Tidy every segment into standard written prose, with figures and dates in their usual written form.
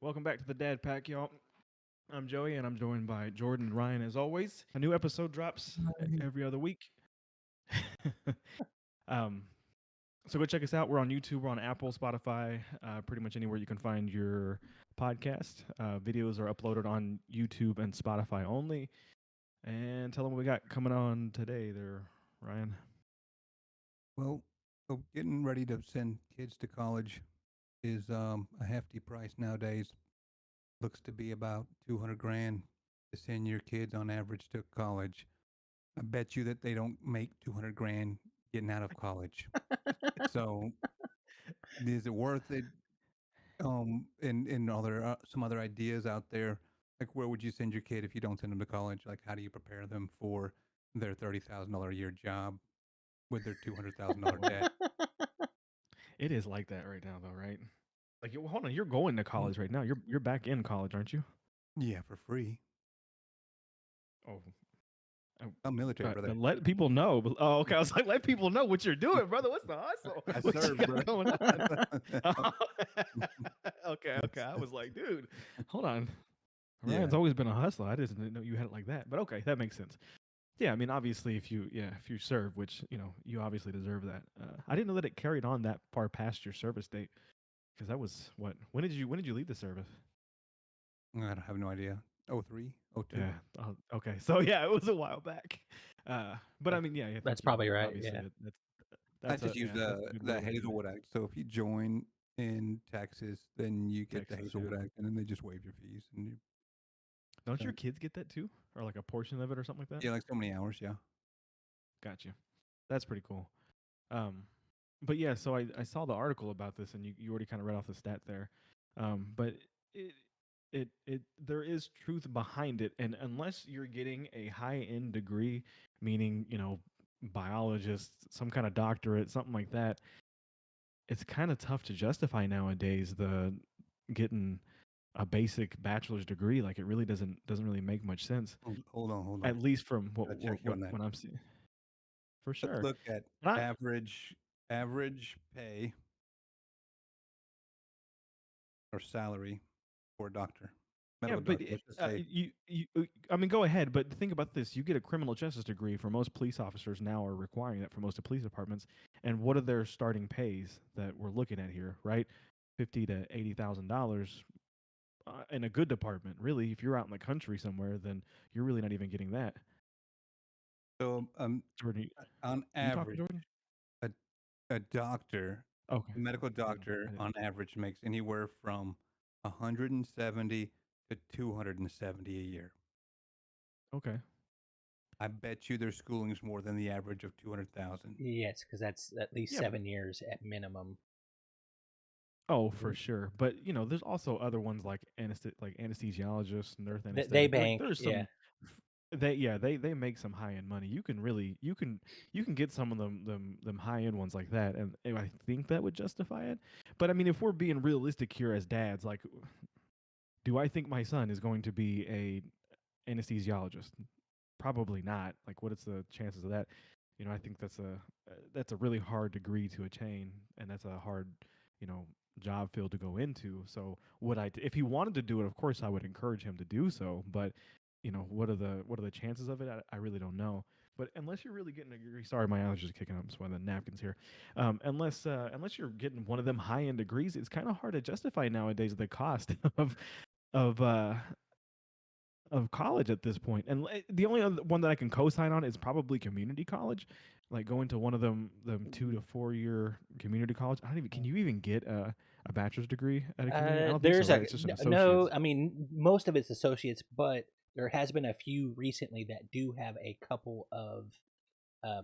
Welcome back to the Dad Pack, y'all. I'm Joey, and I'm joined by Jordan and Ryan as always. A new episode drops every other week. um, so go check us out. We're on YouTube, we're on Apple, Spotify, pretty much anywhere you can find your podcast. Videos are uploaded on YouTube and Spotify only. And tell them what we got coming on today, there, Ryan. Well, so getting ready to send kids to college is a hefty price nowadays. Looks to be about 200 grand to send your kids on average to college. I bet you that they don't make 200 grand getting out of college. So is it worth it? And other some other ideas out there. Like, where would you send your kid if you don't send them to college? Like, how do you prepare them for their $30,000 a year job with their $200,000 Well, debt? it is like that right now, though, right? Like, hold on, you're going to Mm, college right now. You're back in college, aren't you? Yeah, for free. Oh, oh, I'm military, brother. then let people know. Oh, okay. I was like, let people know what you're doing, brother. What's the hustle? I What you serve, got bro. going on? Okay, okay. That's I was like, dude, hold on. Ryan's yeah. always been a hustler. I just didn't know you had it like that. But okay, that makes sense. Yeah, I mean, obviously, if you serve, which you obviously deserve that. I didn't know that it carried on that far past your service date, because that was what? When did you leave the service? I don't have no idea. Oh 03, oh 02. Yeah. Okay. So yeah, it was a while back. But I That's mean, yeah, I that's think probably right. obviously Yeah. I that's just a use that's a good way the to leave it. Hazelwood Act. So if you join in Texas, then you get the Texas, yeah. Hazelwood Act, and then they just waive your fees. And you, Don't uh, your kids get that too, or like a portion of it, or something like that? yeah, like so many hours. Yeah. Got you. That's pretty cool. Um, but yeah, so I saw the article about this, and you already kind of read off the stat there. But it it there is truth behind it, and unless you're getting a high end degree, meaning biologist, some kind of doctorate, something like that, it's kind of tough to justify nowadays the getting a basic bachelor's degree. Like, it really doesn't really make much sense, Hold on. at least from Gotta check you on that. what I'm seeing. For Let's sure. look at Not average pay or salary for a doctor, Yeah, medical but doctor. Let's just say I mean, go ahead, but think about this. You get a criminal justice degree. For most police officers now are requiring that for most of police departments. And what are their starting pays that we're looking at here, right? 50 to $80,000 in a good department. Really, if you're out in the country somewhere, then you're really not even getting that. so. Jordan, On you talking, average, Jordan? a a doctor, Okay. a medical I didn't. I doctor, didn't. on average makes anywhere from 170 to 270 a year. Okay. I bet you their schooling's more than the average of 200,000. Yes, because that's at least Yeah. 7 years at minimum. Oh, for sure. But there's also other ones like anesthesiologists, nurse They anesthetic. Like, bank. there's Yeah. some they make some high end money. You can really you can get some of them high end ones like that, and I think that would justify it. But I mean, if we're being realistic here as dads, like, do I think my son is going to be a anesthesiologist? Probably not. Like, what is the chances of that? I think that's a really hard degree to attain, and that's a hard, you know, job field to go into. So, if he wanted to do it, of course, I would encourage him to do so. But, what are the chances of it? I really don't know. But unless you're really getting a degree, sorry, my allergies are kicking up. That's why the napkins here. Unless you're getting one of them high end degrees, it's kind of hard to justify nowadays the cost of uh of college at this point. And the only other one that I can co-sign on is probably community college, like going to one of them 2 to 4 year community college. I don't even Can you even get a bachelor's degree at a community? I don't think so, There's right? a It's just an no. associate's. I mean, most of it's associates, but there has been a few recently that do have a couple of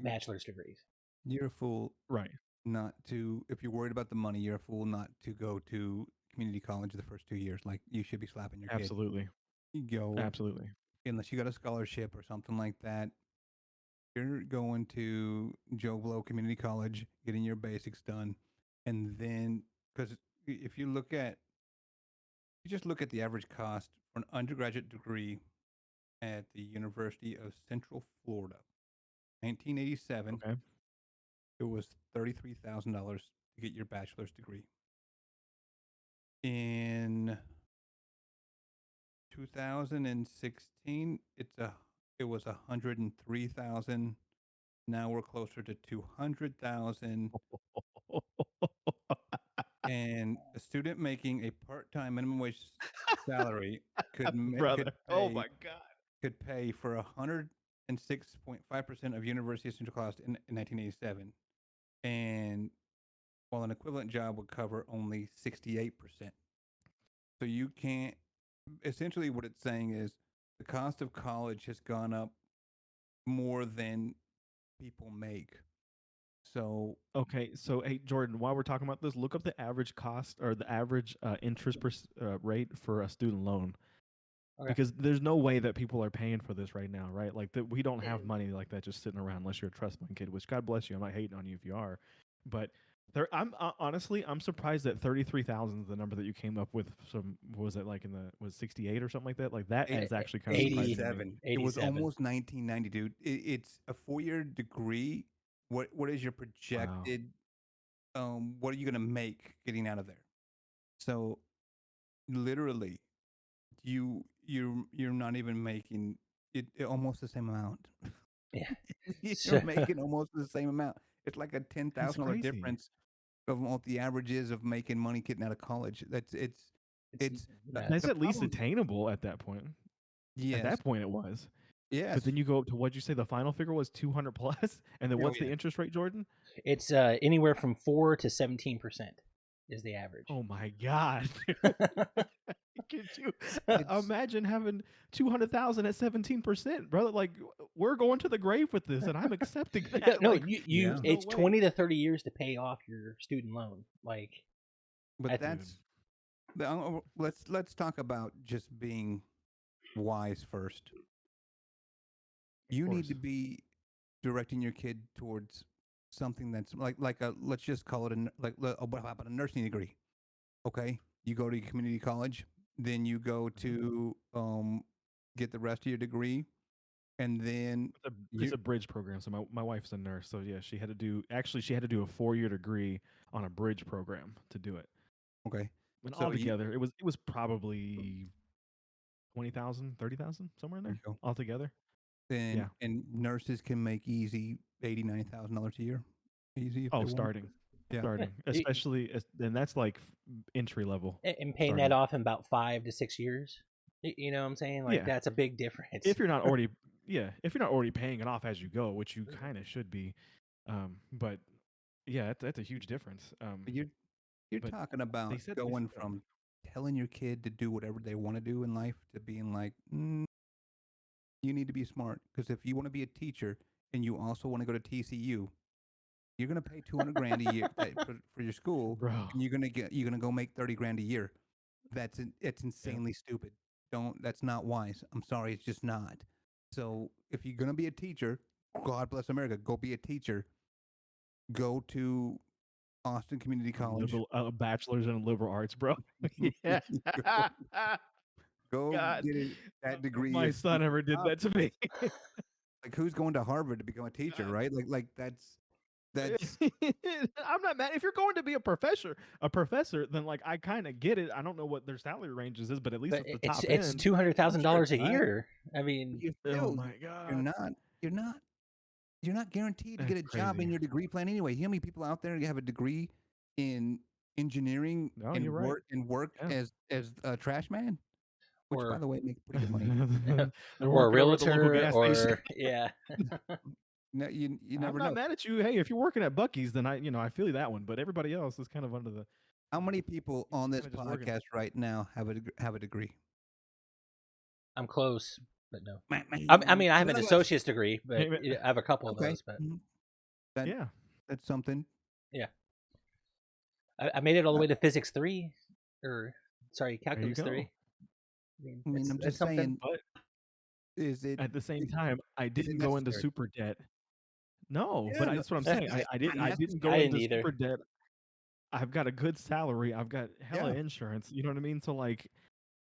bachelor's degrees. You're a fool Right. not to, if you're worried about the money, you're a fool not to go to community college the first 2 years. Like, you should be slapping your kid. Absolutely. You go, Absolutely. unless you got a scholarship or something like that, you're going to Joe Blow Community College, getting your basics done. And then, because if you look at, you just look at the average cost for an undergraduate degree at the University of Central Florida. 1987, Okay. it was $33,000 to get your bachelor's degree. In 2016, it was 103,000. Now we're closer to 200,000. And a student making a part-time minimum wage salary Brother. Oh my god. could pay for 106.5% of University Essential cost in 1987, and while an equivalent job would cover only 68%. So you can't. Essentially, what it's saying is the cost of college has gone up more than people make. So Okay, so hey Jordan, while we're talking about this, look up the average cost or the average interest rate for a student loan. Okay. Because there's no way that people are paying for this right now, right? Like that we don't have money like that just sitting around unless you're a trust fund kid. Which God bless you, I'm not hating on you if you are, but honestly I'm surprised that 33,000 is the number that you came up with. Some what was it like in the was 68 or something like that? Like that is actually kind of surprising to me. 87. It was 87. almost 1990, dude. It's a 4-year degree. What is your projected? What are you gonna make getting out of there? So literally, you're not even making it almost the same amount. Yeah. You're So- making almost the same amount. It's like a $10,000 crazy. difference of what the average is of making money getting out of college. It's nuts. That's the at least problem- attainable at that point. yes, At that point it was. yes. But then you go up to what'd you say the final figure was 200 plus, and then Oh, what's the yeah. interest rate, Jordan? It's anywhere from 4 to 17% is the average. Oh my god. Could you It's- imagine having 200,000 at 17%, brother? Like we're going to the grave with this, and I'm accepting that. No, like, you Yeah. it's no way. 20 to 30 years to pay off your student loan. Like, But I- that's let's talk about just being wise first. You need to course. be directing your kid towards something that's like a let's just call it what about a nursing degree? Okay, you go to community college, then you go to get the rest of your degree, and then It's a bridge program. So my wife's a nurse, so yeah, she had to do a 4-year degree on a bridge program to do it. okay, And So you- altogether, it was probably 20,000, 30,000, somewhere in there there you go. altogether. And Yeah. and nurses can make easy $80,000-$90,000 a year, easy if they Oh, want. starting, Yeah. starting, it- especially, and that's like entry level. and paying Starting. that off in about 5 to 6 years. You know what I'm saying? Like, Yeah. that's a big difference. If you're not already, if you're not already paying it off as you go, which you kind of should be, but yeah, that's a huge difference. But you're but talking about said- going from telling your kid to do whatever they want to do in life to being like, you need to be smart, because if you want to be a teacher and you also want to go to TCU, you're gonna pay 200 grand a year for your school, bro. and you're gonna go make 30 grand a year. It's insanely stupid. That's not wise. I'm sorry, it's just not. So if you're gonna be a teacher, God bless America, go be a teacher. Go to Austin Community College. A bachelor's in liberal arts, bro. Yeah. Go God. get that degree. My if son you- ever did that to me. Like, who's going to Harvard to become a teacher, God. right? Like that's I'm not mad. If you're going to be a professor, then like I kind of get it. I don't know what their salary ranges is, but at least But at the top it's end. $200,000 a right? year. I mean, you're Oh still, my god. you're not guaranteed to That's get a job in crazy. your degree plan anyway. You know how many people out there have a degree in engineering No, and you're right. work Yeah. as a trash man, which by Or- the way makes pretty good money. They're or a working over at the local realtor, gas station. or yeah. No, you I'm never not know. mad at you. Hey, if you're working at Buc-ee's, then I feel you that one. But everybody else is kind of under the. How many people on this kinda just working. podcast right now have a degree? I'm close, but no. I I mean, I have an associate's degree, but Hey, man. I have a couple of Okay, those. But That- Yeah. that's something. I made it all the way to physics 3, or sorry, There you calculus go. 3. I mean, I'm it's just something. saying. But Is it? at the same is- time, I didn't go into necessary? super debt. No, Yeah, but no, that's what I'm it's saying. not I didn't necessary. go I didn't into either. super debt. I've got a good salary. I've got hella Yeah. insurance. You know what I mean? So like,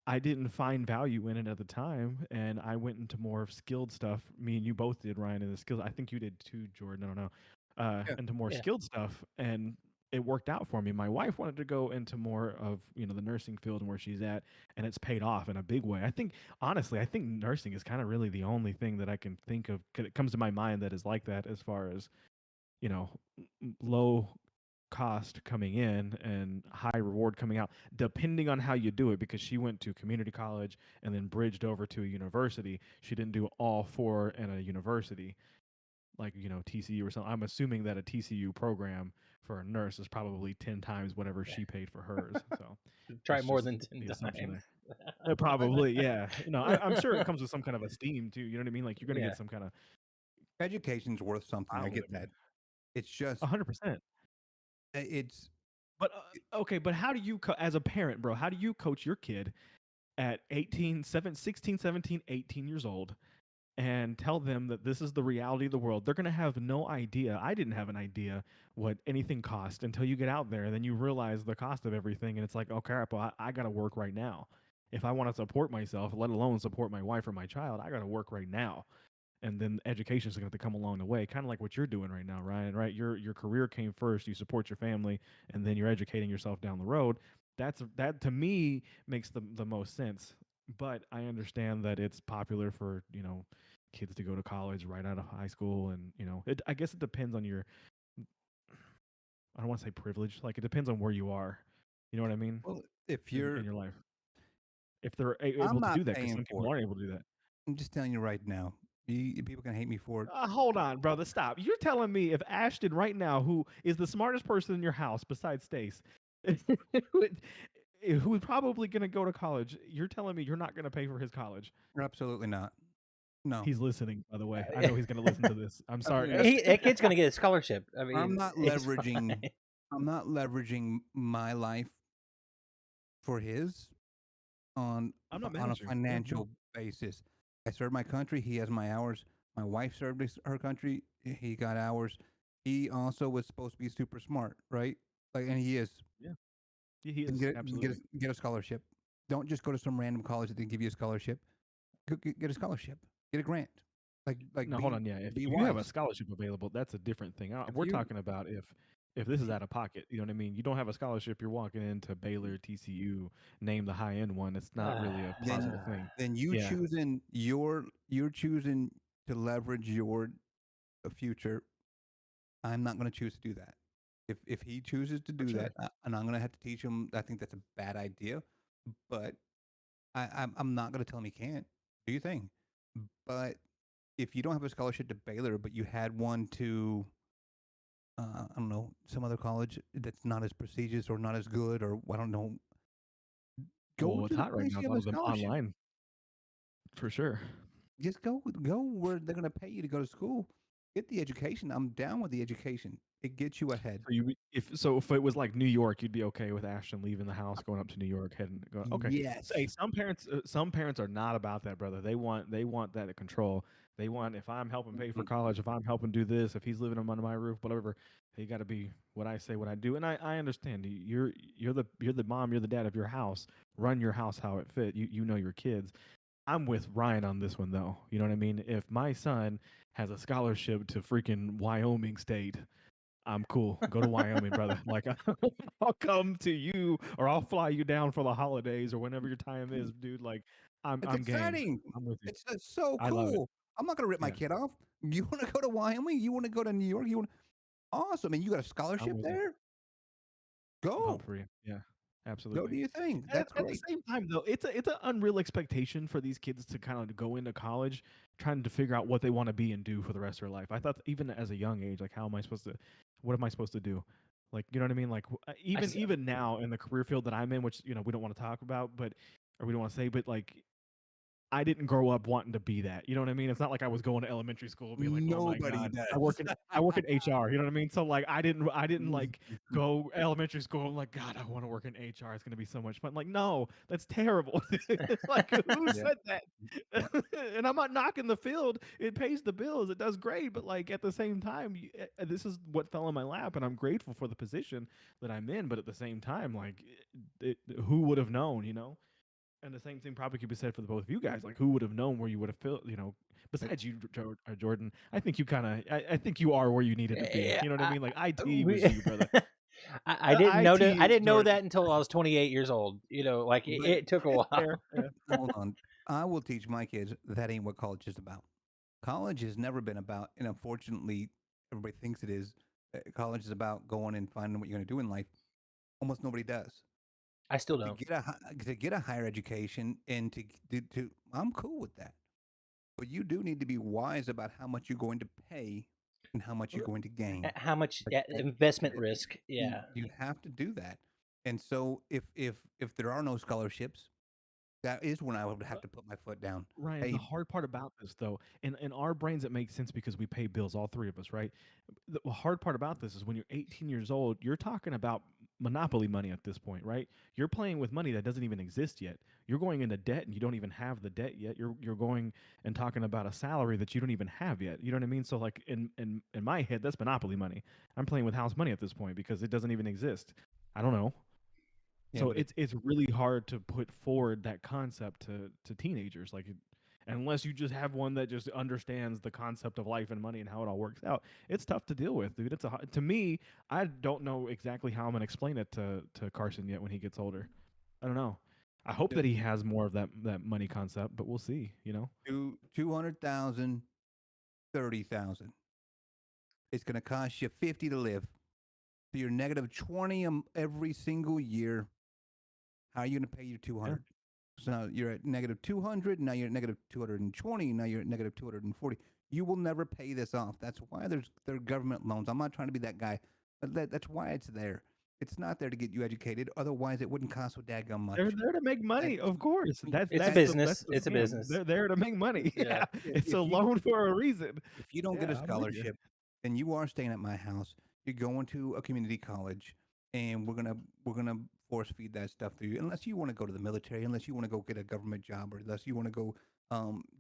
I didn't find value in it at the time, and I went into more of skilled stuff. Me and you both did, Ryan, in the skills. I think you did too, Jordan. I don't know. Yeah. Into more Yeah. skilled stuff, and it worked out for me. My wife wanted to go into more of, the nursing field and where she's at, and it's paid off in a big way. I think honestly, I think nursing is kind of really the only thing that I can think of it comes to my mind that is like that as far as, low cost coming in and high reward coming out, depending on how you do it, because she went to community college and then bridged over to a university. She didn't do all four in a university like TCU or something. I'm assuming that a TCU program for a nurse is probably 10 times whatever she paid for hers. So Try that's more just than 10 the assumption times. there. Probably, yeah. I'm sure it comes with some kind of esteem too. You know what I mean? Like you're gonna Yeah. get some kind of Education's worth something. I get living. that. It's just 100%. it's But okay, but how do you as a parent, bro? How do you coach your kid at 16, 17, 18 years old and tell them that this is the reality of the world? They're going to have no idea. I didn't have an idea what anything cost until you get out there, and then you realize the cost of everything, and it's like, oh crap, well, I got to work right now. If I want to support myself, let alone support my wife or my child, I got to work right now. And then education is going to have to come along the way, kind of like what you're doing right now, Ryan. Right? Your career came first. You support your family, and then you're educating yourself down the road. That to me makes the most sense. But I understand that it's popular for kids to go to college right out of high school, and I guess it depends on your. I don't want to say privilege. Like it depends on where you are. You know what I mean? well, if in you're, your life, if they're I'm able to not do that, because paying some for people it. aren't able to do that. I'm just telling you right now. People can hate me for it. Hold on, brother. Stop. You're telling me if Ashton right now, who is the smartest person in your house besides Stace, who's probably going to go to college, you're telling me you're not going to pay for his college? Absolutely not. No. He's listening, by the way. I know he's going to listen to this. I'm sorry. That kid's gonna get a scholarship. I mean, I'm not it's leveraging. fine. I'm not leveraging my life for his on I'm not on mad a at you. Yeah, no. financial basis. I served my country. He has my hours. My wife served her country. He got hours. He also was supposed to be super smart, right? Like, and he is. Yeah, he And is. Absolutely. get a scholarship. Don't just go to some random college that they give you a scholarship. Get a scholarship. Get a grant. Like No, hold on. Yeah, if be you have a wise. scholarship available, that's a different thing. If We're you talking about if this is out of pocket. You know what I mean? You don't have a scholarship. You're walking into Baylor, TCU, name the high end one. It's not really a possible thing. then you Yeah, choosing you're choosing to leverage your future. I'm not going to choose to do that. If he chooses to for do sure. that, and I'm going to have to teach him, I think that's a bad idea. But I'm not going to tell him he can't. Do your thing. But if you don't have a scholarship to Baylor, but you had one to I don't know, some other college that's not as prestigious or not as good, or I don't know, Well, go what's to the hot right place now you is a have lot a of them scholarship. online, for sure. Just go where they're going to pay you to go to school. Get the education. I'm down with the education. It gets you ahead. So if it was like New York, you'd be okay with Ashton leaving the house, going up to New York, heading going. Okay. Yes. So, hey, some parents are not about that, brother. They want that control. They want, if I'm helping pay for college, if I'm helping do this, if he's living under my roof, whatever, he got to be what I say, what I do. And I understand. You're the mom, you're the dad of your house. Run your house how it fit. You know your kids. I'm with Ryan on this one though. You know what I mean? If my son has a scholarship to freaking Wyoming State, I'm cool. Go to Wyoming, brother. Like I'll come to you, or I'll fly you down for the holidays or whenever your time is, dude. Like It's I'm game. exciting. I'm with you. It's so I love it. cool. I'm not going to rip my Yeah, kid off. You want to go to Wyoming? You want to go to New York? You want awesome. And you got a I'm scholarship with you. there? I'm Go. pumped for you. Yeah, Go absolutely. do your thing. At, That's at the great. same time, though, it's an unreal expectation for these kids to kind of go into college trying to figure out what they want to be and do for the rest of their life. I thought even as a young age, like, what am I supposed to do? Like, you know what I mean? Like, even now in the career field that I'm in, which we don't want to talk about, or we don't want to say, but like, I didn't grow up wanting to be that. You know what I mean? It's not like I was going to elementary school and being like, "Oh my Nobody god, does. I work in HR." You know what I mean? So like, I didn't like go elementary school. I'm like, God, I want to work in HR. It's gonna be so much fun. Like, no, that's terrible. Like, who Yeah. said that? And I'm not knocking the field. It pays the bills. It does great. But like at the same time, this is what fell in my lap, and I'm grateful for the position that I'm in. But at the same time, like, who would have known? And the same thing probably could be said for the both of you guys. Like, who would have known where you would have felt, besides you, Jordan? I think you kind of, I think you are where you needed to be. Yeah, You know what I mean? Like, IT was we, you, brother. I didn't know that. I IT didn't know Jordan. that until I was 28 years old. Like But it took a while. Fair, yeah. hold on, I will teach my kids that ain't what college is about. College has never been about, and unfortunately, everybody thinks it is. College is about going and finding what you're going to do in life. Almost nobody does. I still To don't. get to get a higher education and to I'm cool with that. But you do need to be wise about how much you're going to pay and how much you're going to gain. How much Okay? investment risk? Yeah. You have to do that. And so if there are no scholarships, that is when I would have to put my foot down. Ryan, Hey, the hard part about this, though, in our brains, it makes sense because we pay bills, all three of us, right? The hard part about this is when you're 18 years old, you're talking about monopoly money at this point, right? You're playing with money that doesn't even exist yet. You're going into debt and you don't even have the debt yet. You're going and talking about a salary that you don't even have yet. You know what I mean? So like in my head, that's monopoly money. I'm playing with house money at this point because it doesn't even exist. I don't know. yeah, So but it's really hard to put forward that concept to teenagers, like unless you just have one that just understands the concept of life and money and how it all works out. It's tough to deal with, dude. To me, I don't know exactly how I'm gonna explain it to Carson yet when he gets older. I don't know. I hope that he has more of that money concept, but we'll see. 200,000, 30,000. It's going to cost you 50 to live. So you're negative 20 every single year. How are you going to pay your 200? So now you're at negative 200. Now you're at negative 220. Now you're at negative 240. You will never pay this off. That's why there are government loans. I'm not trying to be that guy, but that's why it's there. It's not there to get you educated. Otherwise, it wouldn't cost so daggum much. They're there to make money, of course. It's That's a business. the It's a scam. business. They're there to make money. Yeah. Yeah, it's If a you don't- loan for a reason. If you don't get a Yeah, I'm with you. scholarship, then you are staying at my house. You're going to a community college, and we're gonna force feed that stuff to you. Unless you want to go to the military, unless you want to go get a government job, or unless you want to go.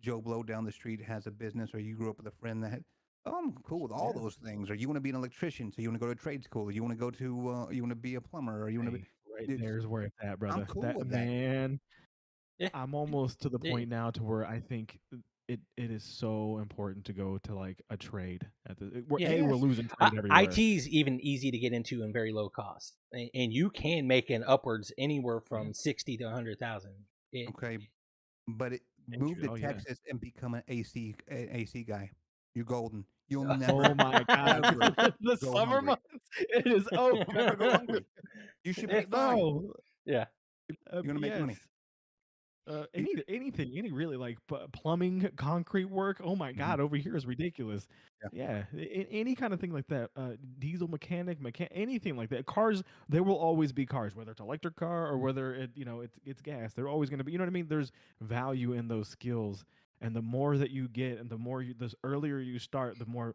Joe Blow down the street has a business, or you grew up with a friend that. I'm cool with all Yeah. those things. Or you want to be an electrician, so you want to go to trade school. Or you want to go to you want to be a plumber, or you want to be. Hey, right It's, there's where it's at, I'm brother. cool That with that. man, Yeah. I'm almost to the Yeah. point now to where I think it is so important to go to like a trade at the we're, Yeah. A, we're Yes. losing trade everywhere. IT's even easy to get into and very low cost, and you can make an upwards anywhere from 60 to 100,000. Okay, but move to Oh yeah. Texas and become an AC guy. You're golden. You'll Oh never. Oh my god. ever The go summer hungry. months, it is over. You'll never go hungry. You should be fine. No. Yeah. You're gonna make money. Yes. Anything, any really like plumbing, concrete work. Oh my Mhm. god, over here is ridiculous. Yeah. Yeah, any kind of thing like that. Diesel mechanic, anything like that. Cars, there will always be cars, whether it's electric car or whether it's gas. They're always going to be. You know what I mean? There's value in those skills, and the more that you get, and the more the earlier you start, the more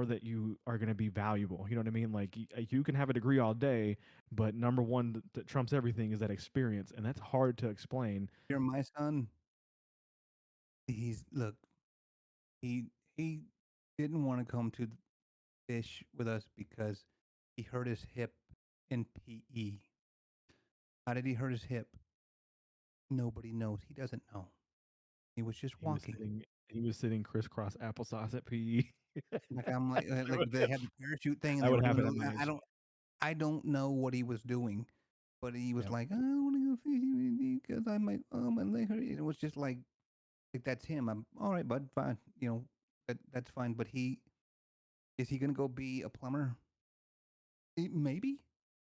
that you are going to be valuable. You know what I mean? Like you can have a degree all day, but number one that trumps everything is that experience, and that's hard to explain. You're my son. Look. He didn't want to come to fish with us because he hurt his hip in PE. How did he hurt his hip? Nobody knows. He doesn't know. He was just walking. He was sitting crisscross applesauce at PE. Like I'm like they had the parachute thing and That they would were happen doing. at my age. I don't know what he was doing, but he was Yep. like, I want to go fishing with you because I might my leg hurt. And it was just like that's him. I'm all right, bud. Fine. That's fine. But is he gonna go be a plumber? Maybe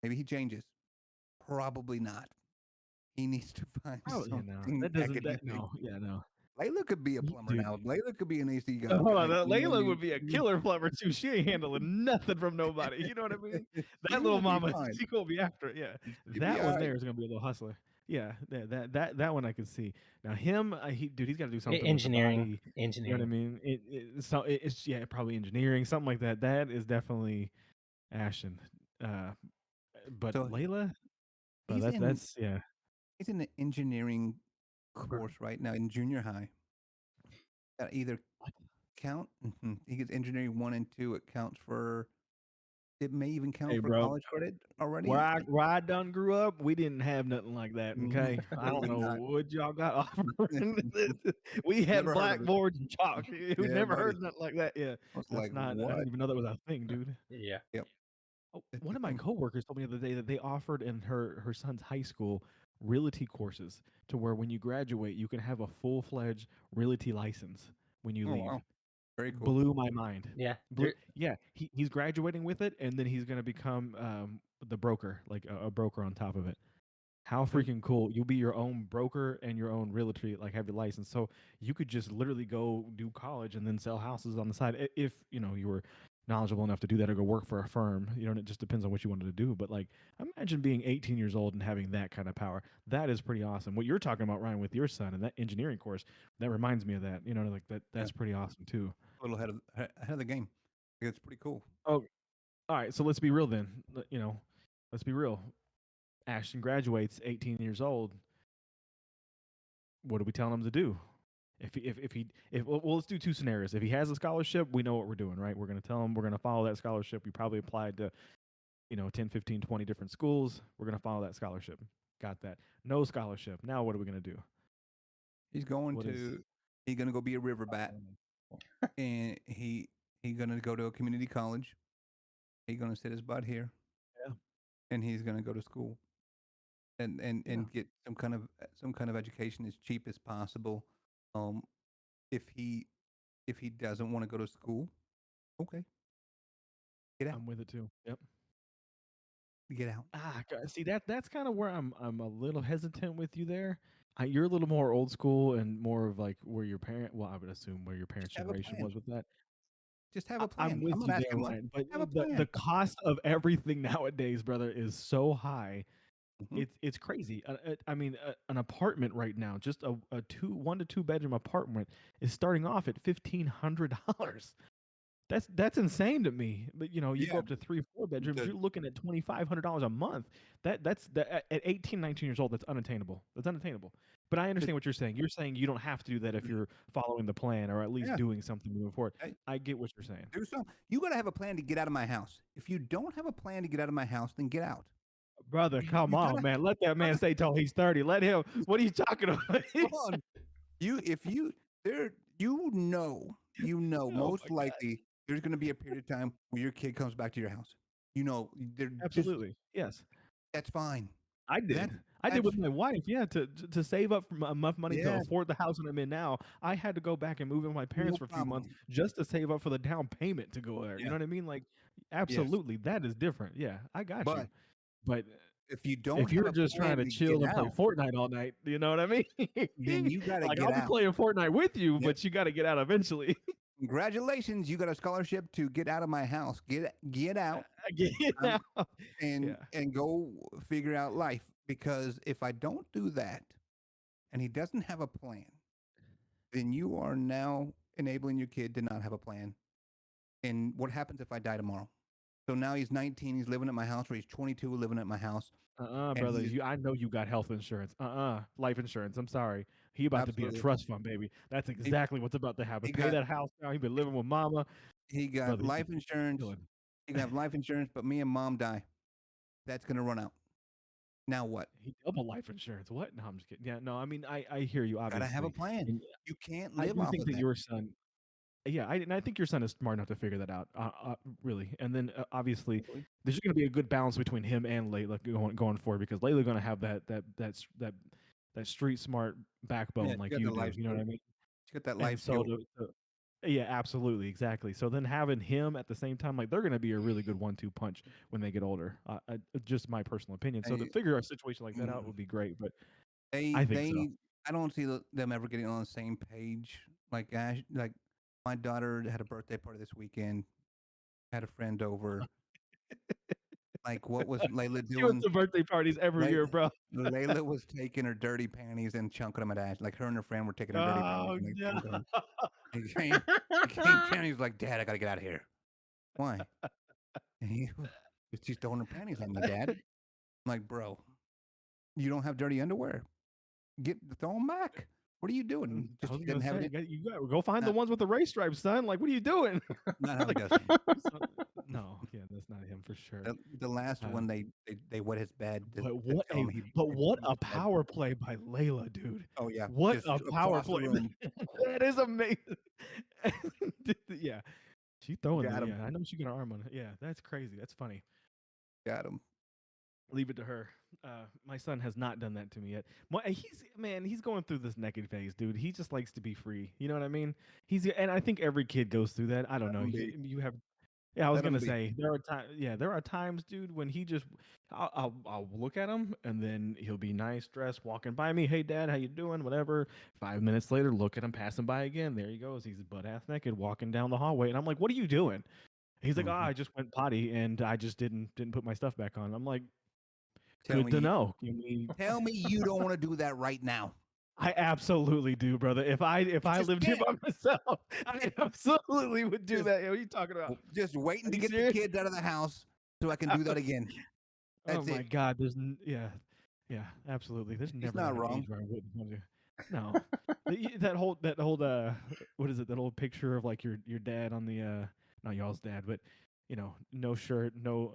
he changes. Probably not. He needs to find Oh yeah, no, something that doesn't. academic. No, yeah, no. Layla could be a plumber Dude. now. Layla could be an AC guy. Hold on, Layla would be a killer plumber too. She ain't handling nothing from nobody. You know what I mean? That little mama, she gonna be after it. Yeah, that one there is gonna be a little hustler. Yeah, that one I can see. Now him, he's got to do something. Engineering, with the body, you know what I mean? It's probably engineering, something like that. That is definitely Ashton. But So Layla, he's that's yeah. He's in the engineering course right now in junior high. That either count. He gets engineering 1 and 2. It counts for. It may even count Hey, for bro, college credit already. Where I done grew up, we didn't have nothing like that. Okay, I don't know Not. what y'all got offering. We had Never heard of it. blackboards and chalk. We Yeah, never buddy. heard nothing like that. Yeah, I was that's like, not. I what? didn't even know that was a thing, dude. Yeah. Yep. It's One of my become coworkers told me the other day that they offered in her son's high school realty courses to where when you graduate, you can have a full-fledged realty license when you oh leave. wow, very cool. Blew my mind. Yeah, Yeah, he's graduating with it, and then he's gonna become the broker, like a broker on top of it. How Good. freaking cool! You'll be your own broker and your own realtor, like have your license, so you could just literally go do college and then sell houses on the side if you know you were knowledgeable enough to do that or go work for a firm. You know, and it just depends on what you wanted to do. But like, imagine being 18 years old and having that kind of power. That is pretty awesome. What you're talking about, Ryan, with your son and that engineering course, that reminds me of that. You know, like that. Yeah, That's pretty awesome too. a little ahead of the game. It's pretty cool. Oh, all right. So let's be real then. You know, let's be real. Ashton graduates 18 years old. What are we telling him to do? Well, let's do two scenarios. If he has a scholarship, we know what we're doing, right? We're going to tell him we're going to follow that scholarship. We probably applied to, 10, 15, 20 different schools. We're going to follow that scholarship. Got that. No scholarship. Now what are we going to do? He's going What is to he's gonna go be a river bat, and he's gonna go to a community college. He's gonna sit his butt here, Yeah. and he's gonna go to school and get some kind of education as cheap as possible. Um, if he doesn't want to go to school, okay, get out, I'm with it too. Yep. get out. See that's kind of where I'm a little hesitant with you there. You're a little more old school and more of like where your parent. Well, I would assume where your parents' Just have a generation plan. was with that. Just have a I'm plan. with I'm you not there, asking much. Ryan. But Have a the plan. cost of everything nowadays, brother, is so high. Mhm. It's crazy. I mean, an apartment right now, just a 1 to 2 bedroom apartment, is starting off at $1,500. That's insane to me. But you go Yeah, up to 3, 4 bedrooms, the you're looking at $2,500 a month. At 18, 19 years old, that's unattainable. That's unattainable. But I the understand what you're saying. You're saying you don't have to do that if you're following the plan or at least yeah. doing something moving forward. Hey, I get what you're saying. do something. You got to have a plan to get out of my house. If you don't have a plan to get out of my house, then get out. Brother, come You on, gotta, man. Let that man brother, stay till he's 30. Let him. What are you talking about? come on. If you there, you know, Oh most my God. likely there's going to be a period of time where your kid comes back to your house. They're just Absolutely. Yes. that's fine. I That did. I did that's with my wife. Yeah, to save up for enough money to yeah, afford the house that I'm in now, I had to go back and move in with my no parents for a few months problem. just to save up for the down payment to go there. You Yeah, know what I mean? Like, yes. absolutely, that is different. Yeah, I got you. But But if you don't if have you're a just trying plan to to get chill and play out, Fortnite all night, you know what I mean? then you got to Like get I'll be out. playing Fortnite with you, Yep. but you got to get out eventually. Congratulations, you got a scholarship to get out of my house. Get out. I get it Um, now. and Yeah. go figure out life, because if I don't do that and he doesn't have a plan, then you are now enabling your kid to not have a plan. And what happens if I die tomorrow? So now he's 19, he's living at my house, or he's 22 living at my house, and Brother. he's I know you got health insurance. Life insurance. I'm sorry. He about to be a absolutely trust fund baby. That's he, exactly what's about to happen. he Pay got that house now. He been he, living with mama, he got brother. He life could be insurance. chilling. He can have life insurance, but me and mom die. That's gonna run out. Now what? He double life insurance. What? No, I'm just kidding. Yeah, no. I mean, I hear you Gotta have a obviously, plan. and You can't I live do off think of that that. your son. Yeah, I think your son is smart enough to figure that out. Really, and then obviously Hopefully. there's going to be a good balance between him and Layla going forward because Layla going to have that street smart Yeah, backbone she like got you the do. life You know what skill. I mean? She got that And life so skill. yeah, absolutely, exactly. So then having him at the same time, like they're going to be a really good 1-2 punch when they get older. Just my personal opinion. So to They, figure a situation like that out mm, would be great, but they I think so. I don't see them ever getting on the same page. Like my daughter had a birthday party this weekend. Had a friend over. Like, what was Layla She wants doing? to birthday parties every Lay, year, bro. Layla was taking her dirty panties and chunking them at Ash. Like her and her friend were taking her dirty panties Oh and like no. chunking them. He came down. He was like, "Dad, I gotta get out of here." Why? And she's throwing her panties on me, Dad. I'm like, bro, you don't have dirty underwear. Throw them back. What are you doing? I Just was he gonna doesn't have say, it. you got go find the Not, ones with the race stripes, son. Like, what are you doing? not how he Like, does it. so- no, yeah, that's not him for sure. The last Uh, one they wet his bed to but tell him what he a was bad. power play by Layla, dude. Oh yeah, What just a power across the play. room. That is amazing. Yeah, she throwing Got the him. yeah. I know she got her arm on it. Yeah, that's crazy. That's funny. Got him. Leave it to her. My son has not done that to me yet. He's going through this naked phase, dude. He just likes to be free. You know what I mean? And I think every kid goes through that. I don't know. Let him be. You have. Yeah, I was Let him gonna be. say there are times. Yeah, there are times, dude, when he just, I'll look at him and then he'll be nice dressed, walking by me. Hey, Dad, how you doing? Whatever. 5 minutes later, look at him passing by again. There he goes. He's butt ass naked, walking down the hallway, and I'm like, "What are you doing?" He's like, "Oh, Mhm. I just went potty and I just didn't put my stuff back on." I'm like, Tell "Good to me, know." Give me tell me you don't want to do that right now. I absolutely do, brother. If I You just lived here can't. by myself, I absolutely would do Just, that. What are you talking about? just waiting Are to you get the serious? kids out of the house so I can do that again. Oh That's my it. God, yeah, absolutely. There's He's never not been an wrong. age where I wouldn't want to. No, that whole what is it? That old picture of like your dad on the not y'all's dad, but no shirt, no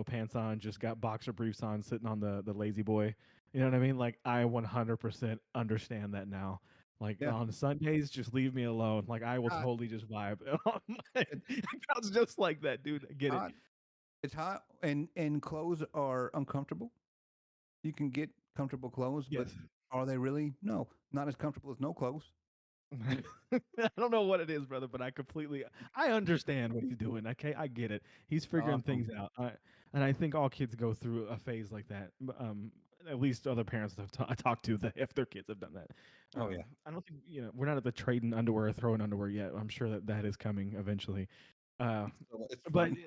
pants on, just got boxer briefs on, sitting on the lazy boy. You know what I mean? Like I 100% understand that now. Like Yeah. on Sundays, just leave me alone. Like I will Hot. totally just vibe. I It's was just like that, dude. I get it. hot. It's hot, and clothes are uncomfortable. You can get comfortable clothes, but Yes. are they really? No, not as comfortable as no clothes. I don't know what it is, brother, but I understand what he's doing. Okay, I get it. He's figuring Awesome. things out. And I think all kids go through a phase like that. At least other parents that I talked to that if their kids have done that. Oh yeah. I don't think we're not at the trading underwear, throwing underwear yet. I'm sure that is coming eventually. It's But fun.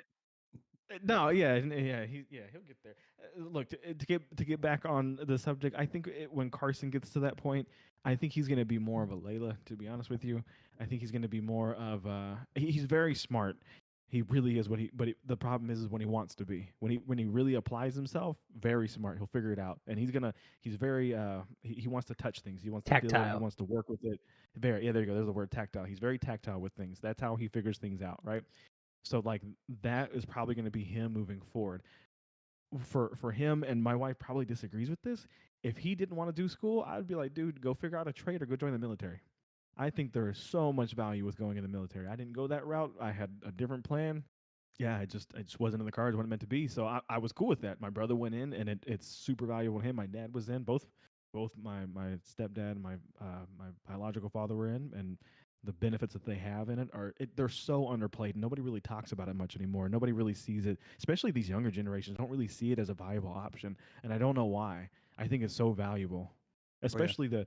no, he'll get there. Look, to get back on the subject, I think when Carson gets to that point, I think he's going to be more of a Layla. To be honest with you, I think he's going to be more of he's very smart. He really is the problem is when he wants to be. When he really applies himself, very smart. He'll figure it out, and he's very he wants to touch things. He wants to feel it. He Tactile. wants to work with it. There you go. There's the word tactile. He's very tactile with things. That's how he figures things out, right? So like that is probably going to be him moving forward. For him, and my wife probably disagrees with this. If he didn't want to do school, I'd be like, dude, go figure out a trade or go join the military. I think there is so much value with going in the military. I didn't go that route. I had a different plan. Yeah, it just wasn't in the cards, wasn't meant to be. So I was cool with that. My brother went in, and it's super valuable to him. My dad was in. Both my stepdad and my biological father were in, and the benefits that they have in it they're so underplayed. Nobody really talks about it much anymore. Nobody really sees it, especially these younger generations don't really see it as a viable option, and I don't know why. I think it's so valuable, Oh yeah. especially the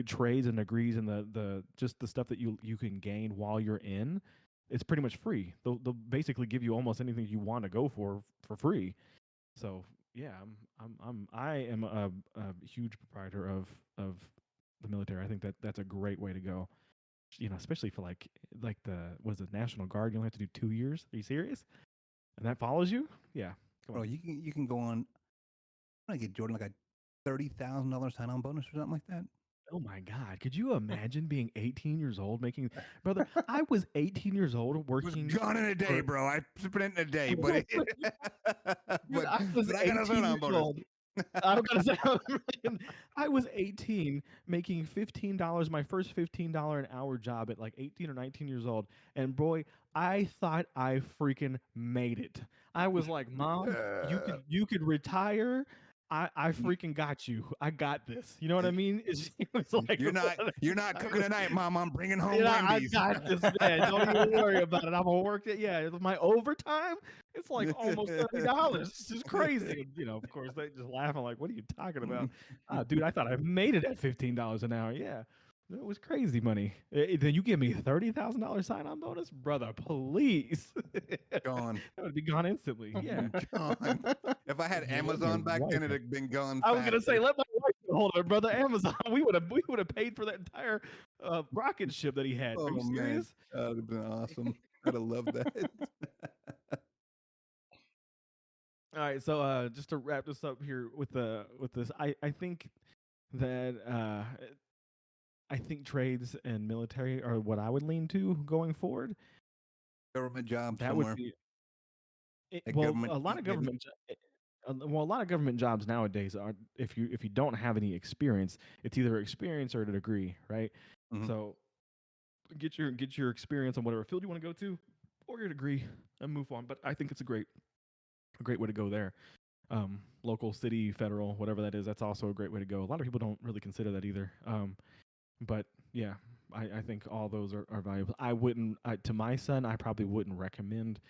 trades and degrees and the just the stuff that you can gain while you're in. It's pretty much free. They'll basically give you almost anything you want to go for free. So yeah, I am a huge proprietor of the military. I think that's a great way to go. Especially for like the was it National Guard? You only have to do 2 years. Are you serious? And that follows you? Yeah. Come Bro, on. you can go on. I get Jordan like a $30,000 sign-on bonus or something like that. Oh my God. Could you imagine being 18 years old making brother, I was 18 years old It was working gone in a day, for bro. I spent it in a day, but dude, I was but I got a 18 sign-on years bonus. old. I'm gonna say I was 18 making $15, my first $15 an hour job at like 18 or 19 years old. And boy, I thought I freaking made it. I was like, Mom, you could retire. I freaking got you. I got this. You know what I mean? It was like You're not cooking tonight, Mom. I'm bringing home I Wendy's. got this, man. Don't even worry about it. I'm gonna work it. Yeah, my overtime. It's like almost $30. It's just crazy. And, of course, they just laughing like, "What are you talking about, dude? I thought I made it at $15 an hour. Yeah, it was crazy money. Then you give me $30,000 sign-on bonus, brother. Please, Gone. that would be gone instantly. Yeah, Gone. If I had yeah, let my Amazon back wife then, it'd have been gone I was gonna say, faster. let my wife get a hold of it, brother. Amazon. We would have paid for that entire rocket ship that he had. Are you Oh man, serious? that would have been awesome. I'd have loved that. All right, so just to wrap this up here with this, I think that I think trades and military are what I would lean to going forward. Government job That would somewhere. be A well, government a lot of heat, baby. well, a lot of government jobs nowadays are if you don't have any experience, it's either experience or a degree, right? Mhm. So get your experience on whatever field you want to go to, or your degree, and move on. But I think it's a a great way to go there. Local, city, federal, whatever that is, that's also a great way to go. A lot of people don't really consider that either. But yeah, I think all those are valuable. I wouldn't, to my son, I probably wouldn't recommend,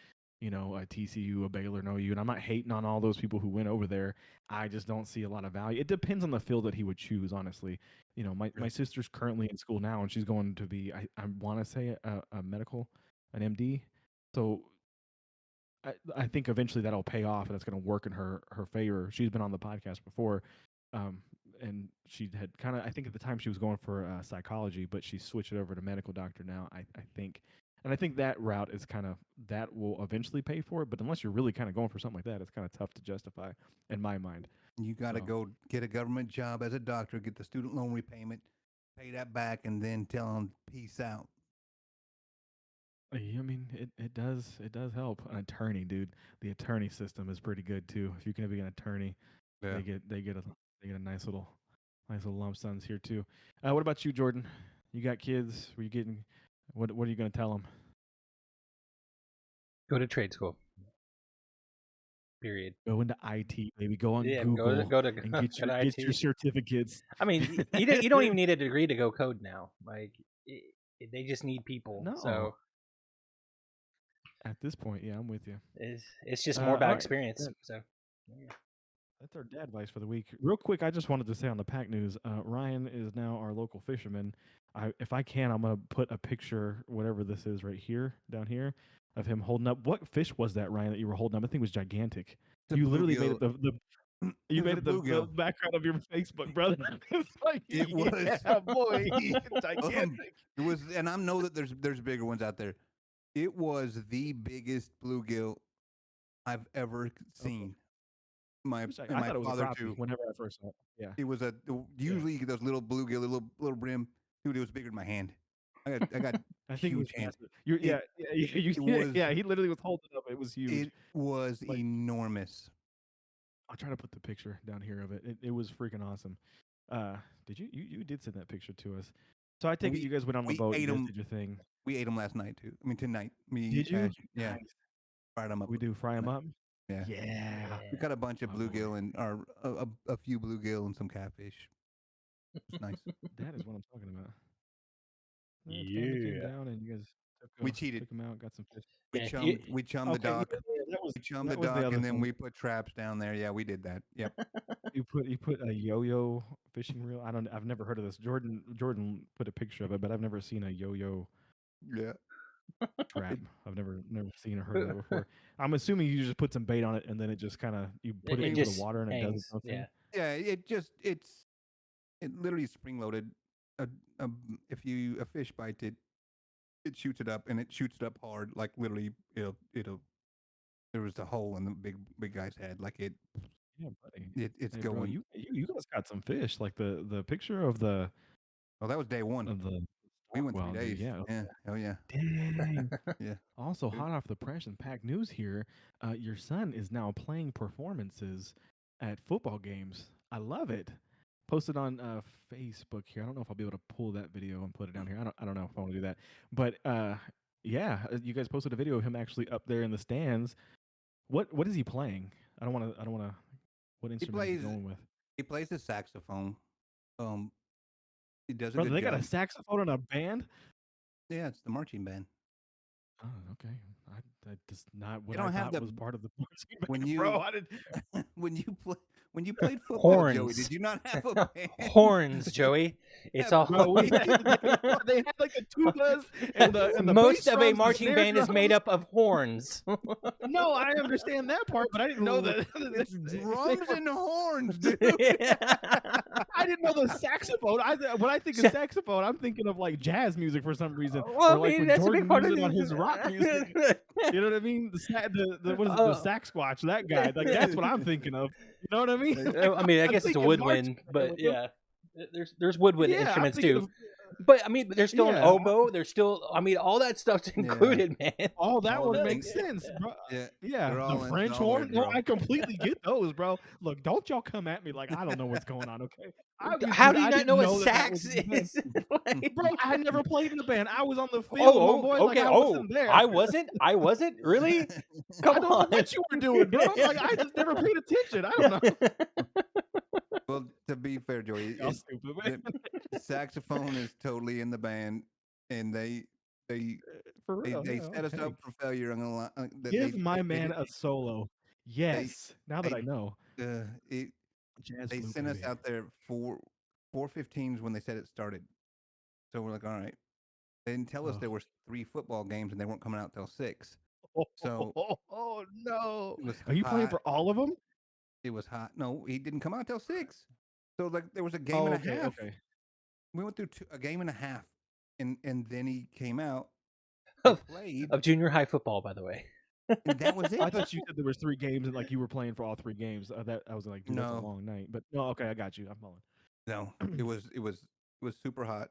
a TCU, a Baylor, no OU. And I'm not hating on all those people who went over there. I just don't see a lot of value. It depends on the field that he would choose, honestly. My sister's currently in school now, and she's going to be, I want to say, a medical, an MD. So I think eventually that'll pay off, and it's going to work in her favor. She's been on the podcast before, and she had kind of, I think at the time she was going for psychology, but she switched it over to medical doctor now, I think. And I think that route is kind of, that will eventually pay for it. But unless you're really kind of going for something like that, it's kind of tough to justify in my mind. You got to go get a government job as a doctor, get the student loan repayment, pay that back, and then tell them peace out. I mean, it does help. An attorney, dude. The attorney system is pretty good too. If you can be an attorney, they get a nice little lump sums here too. What about you, Jordan? You got kids? Were you getting? What are you going to tell them? Go to trade school. Period. Go into IT, baby. Go on Google and get your certificates. I mean, you don't even need a degree to go code now. Like, they just need people. No. So at this point, yeah, I'm with you. It's just more about experience. So yeah. That's our dad advice for the week. Real quick, I just wanted to say on the Pack News, Ryan is now our local fisherman. If I can, I'm going to put a picture, whatever this is right here, down here, of him holding up. What fish was that, Ryan, that you were holding up? I think it was gigantic. You literally made it the background of your Facebook, brother. It's like, it was, boy, gigantic. It was, and I know that there's bigger ones out there. It was the biggest bluegill I've ever seen. I thought it was a crappie whenever I first saw it. Yeah, it was usually those little bluegill, little brim. Dude, it was bigger than my hand. I got I think huge hands. He literally was holding it up. It was huge. It was enormous. I'll try to put the picture down here of it. It was freaking awesome. Did you did send that picture to us? So I take it you guys went on the boat and did your thing. We ate them last night too. I mean tonight. Did you? Yeah. Fried them up. We do fry them up. Yeah. Yeah. We got a bunch of bluegill and a few bluegill and some catfish. It's nice. That is what I'm talking about. Yeah. Came down and you guys we cheated. Took them out, got some fish. We chummed the dock. We chummed the dock, and then we put traps down there. Yeah, we did that. Yep. You put a yo-yo fishing reel. I've never heard of this. Jordan put a picture of it, but I've never seen a yo-yo. Yeah. Trap. I've never seen or heard of that before. I'm assuming you just put some bait on it and then it just kind of you put it into the water and it does something. Yeah. It literally spring loaded. If a fish bites it, it shoots it up and it shoots it up hard. Like literally, it'll. There was a hole in the big guy's head. Like it. Yeah, buddy. It's going. Bro, you guys got some fish. Like the picture of the. Oh, that was day one. Of the. We went 3 days. Dude, yeah. Oh yeah. Dang. Yeah. Also, hot off the press and Pack News here, your son is now playing performances at football games. I love it. Posted on Facebook here. I don't know if I'll be able to pull that video and put it down here. I don't know if I want to do that. But yeah, you guys posted a video of him actually up there in the stands. What is he playing? I don't want to. What instrument is he going with? He plays the saxophone. He does a Bro, good they job. got a saxophone in a band? Yeah, it's the marching band. Oh, okay. That is not what don't I have thought was part of the marching band. When you Bro, I did. when you played football, Horns. Joey, did you not have a band? Horns, Joey. It's all. Bro, they had like the tubas and the Most bass of a drums, the marching snare band is drums. made up of horns. No, I understand that part, but I didn't know that. It's drums and horns, dude. I didn't know the saxophone. When I think of saxophone, I'm thinking of like jazz music for some reason. Well, or like when that's a Jordan big part of uses it on it. his rock music. You know what I mean? The what is it? The sax squatch, that guy. Like that's what I'm thinking of. You know what I mean? I mean, I guess it's a thinking woodwind, marching but band. yeah, there's woodwind instruments I'm thinking too. But I mean, there's still an Yeah. oboe. There's still, I mean, all that stuff's included, man. All that All would the make things- sense, bro. Yeah, Yeah, they're the all in- French all horn. in, No, bro. I completely get those, bro. Look, don't y'all come at me like I don't know what's going on. Okay, How do you I not didn't know what that sax was in the band. is? Like- Bro, I never played in a band. I was on the field, oh, my boy. okay. Like, I wasn't there. I wasn't. I wasn't really. I Come don't know on. what you were doing, bro. Like, I just never paid attention. I don't know. Well, to be fair, Joey, Y'all stupid, man. the saxophone is totally in the band, and they For real. they yeah, set us okay. up for failure. I'm gonna lie. Give my they man did- a solo. Yes. Now that they- I know. Jazz they flute, sent us baby. out there for 4:15 when they said it started. So we're like, all right. They didn't tell us Oh. there were 3 football games and they weren't coming out till 6. So- oh no. It was Are you playing hot. for all of them? It was hot. No, he didn't come out till 6. So like there was a game Oh, and a okay, half. okay. We went through a game and a half, and then he came out. They Of- played, Of junior high football, by the way. and that was it. I thought you said there was 3 games and like you were playing for all 3 games. That I was like, dude, that's a No. long night. But no, okay, I got you. I'm following. No, it was super hot.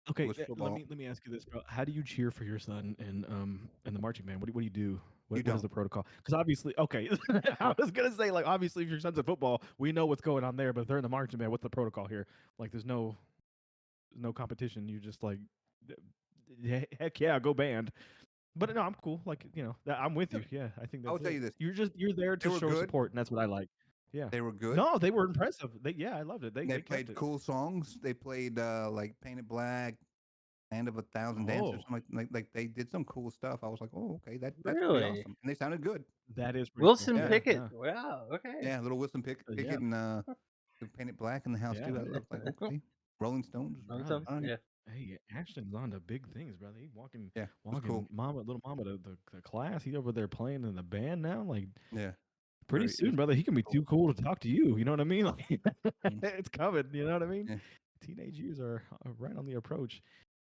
Okay, was let football. me ask you this, bro. How do you cheer for your son in the marching band? What do you do? What is don't. the protocol? Because obviously, okay, I was gonna say like obviously if your son's in football, we know what's going on there. But if they're in the marching band, what's the protocol here? Like, there's no competition. You just like, heck yeah, go band. But no, I'm cool. Like, I'm with you. Yeah, I think that's I will tell it. you this. You're there They to were show good. support, and that's what I like. Yeah. They were good. No, they were impressive. I loved it. They They played kept it. cool songs. They played like Painted Black, Land of a Thousand Dances, Oh. something like they did some cool stuff. I was like, oh, okay, that's Really? pretty awesome, and they sounded good. That is pretty cool. Wilson Yeah, Pickett. yeah. Wow. Okay. Yeah, little Wilson Yeah. Pickett and the Painted Black in the house too. Yeah. I was like, okay, Rolling Stones. On Right. some- fine. yeah. Hey, Ashton's on to big things, brother. He walking Yeah, it was cool. little mama to the class. He over there playing in the band now. Like, Yeah, pretty Very- it soon, was brother, he can be cool. too cool to talk to you. You know what I mean? Like, Mm. it's coming. You know what I mean? Yeah. Teenage years are right on the approach.